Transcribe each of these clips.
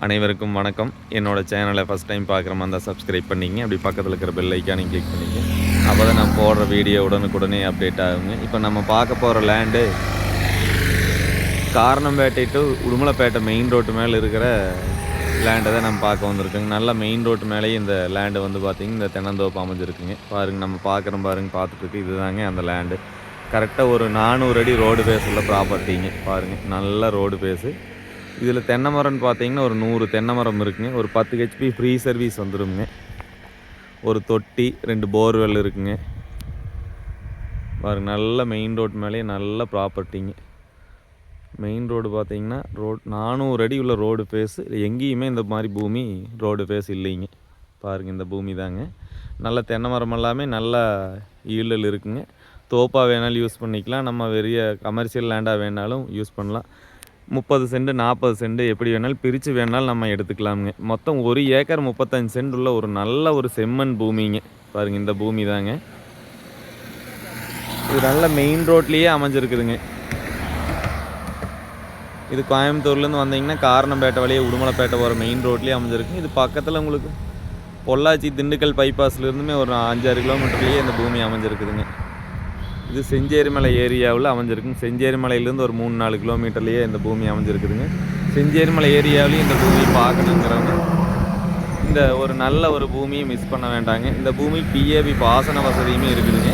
அனைவருக்கும் வணக்கம். என்னோட சேனலை ஃபஸ்ட் டைம் பார்க்குற மாதிரி இருந்தால் சப்ஸ்கிரைப் பண்ணிங்க. அப்படி பக்கத்தில் இருக்கிற பெல் ஐக்கானையும் கிளிக் பண்ணிங்க. அப்போ தான் நான் போடுற வீடியோ உடனுக்குடனே அப்டேட் ஆகுங்க. இப்போ நம்ம பார்க்க போகிற land Karanampettai to Udumalaipettai main road மேலே இருக்கிற லேண்டை தான் நம்ம பார்க்க வந்திருக்குங்க. நல்ல மெயின் ரோட்டு மேலேயே இந்த லேண்டு வந்து பார்த்திங்கன்னா இந்த தென்னந்தோப்பு அமைஞ்சிருக்குங்க. பாருங்கள், நம்ம பார்க்குறோம் பாருங்கள், பார்த்துட்ருக்கு. இதுதாங்க அந்த லேண்டு. கரெக்டாக ஒரு 400 அடி ரோடு பேஸ் உள்ள ப்ராப்பர்ட்டிங்க. பாருங்கள், நல்ல ரோடு பேஸு. இதில் தென்னை மரம்னு பார்த்தீங்கன்னா ஒரு 100 தென்னை மரம் இருக்குங்க. ஒரு 10 ஹெச்பி ஃப்ரீ சர்வீஸ் வந்துடுங்க. ஒரு தொட்டி, 2 போர்வெல் இருக்குங்க. பாருங்கள், நல்ல மெயின் ரோடு மேலேயே நல்ல ப்ராப்பர்ட்டிங்க. மெயின் ரோடு பார்த்தீங்கன்னா 400 அடி உள்ள ரோடு ஃபேஸு. எங்கேயுமே இந்த மாதிரி பூமி ரோடு ஃபேஸ் இல்லைங்க. பாருங்கள், இந்த பூமி தாங்க. நல்ல தென்னை மரம் எல்லாமே நல்லா ஈல்டில் இருக்குங்க. தோப்பாக வேணாலும் யூஸ் பண்ணிக்கலாம். நம்ம பெரிய கமர்ஷியல் லேண்டாக வேணாலும் யூஸ் பண்ணலாம். 30 சென்ட் 40 சென்ட் எப்படி வேணாலும் பிரித்து வேணாலும் நம்ம எடுத்துக்கலாமுங்க. மொத்தம் 1 ஏக்கர் 35 சென்ட் உள்ள ஒரு நல்ல ஒரு செம்மண் பூமிங்க. பாருங்கள், இந்த பூமி தாங்க. இது நல்ல மெயின் ரோட்லேயே அமைஞ்சிருக்குதுங்க. இது கோயம்புத்தூர்லேருந்து வந்தீங்கன்னா காரணம்பேட்டை வழியே உடுமலைப்பேட்டை போகிற மெயின் ரோட்லேயே அமைஞ்சிருக்கு. இது பக்கத்தில் உங்களுக்கு பொள்ளாச்சி திண்டுக்கல் பைபாஸ்லேருந்துமே ஒரு 5-6 கிலோமீட்டர்லேயே இந்த பூமி அமைஞ்சிருக்குதுங்க. இது செஞ்சேரிமலை ஏரியாவில் அமைஞ்சிருக்குங்க. செஞ்சேரிமலையிலேருந்து ஒரு 3-4 கிலோமீட்டர்லேயே இந்த பூமி அமைஞ்சிருக்குதுங்க. செஞ்சேரிமலை ஏரியாவிலையும் இந்த பூமியை பார்க்கணுங்கிறவங்க இந்த ஒரு நல்ல ஒரு பூமியை மிஸ் பண்ண வேண்டாங்க. இந்த பூமி பிஏபி பாசன வசதியுமே இருக்குதுங்க.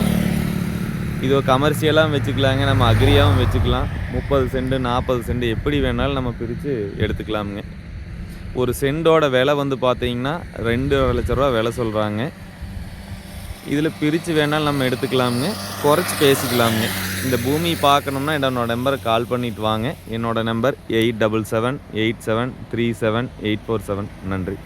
இது கமர்ஷியலாகவும் வச்சுக்கலாங்க, நம்ம அக்ரியாகவும் வச்சுக்கலாம். 30 சென்ட் 40 சென்ட் எப்படி வேணாலும் நம்ம பிரித்து எடுத்துக்கலாமுங்க. ஒரு சென்டோட விலை வந்து பார்த்திங்கன்னா 2.5 லட்ச ரூபா விலை சொல்கிறாங்க. இதில் பிரித்து வேணாலும் நம்ம எடுத்துக்கலாமுங்க, குறைச்சி பேசிக்கலாமுங்க. இந்த பூமி பார்க்கணுன்னா என்னோட நம்பருக்கு கால் பண்ணிவிட்டு வாங்க. என்னோடய நம்பர் 8778737847. நன்றி.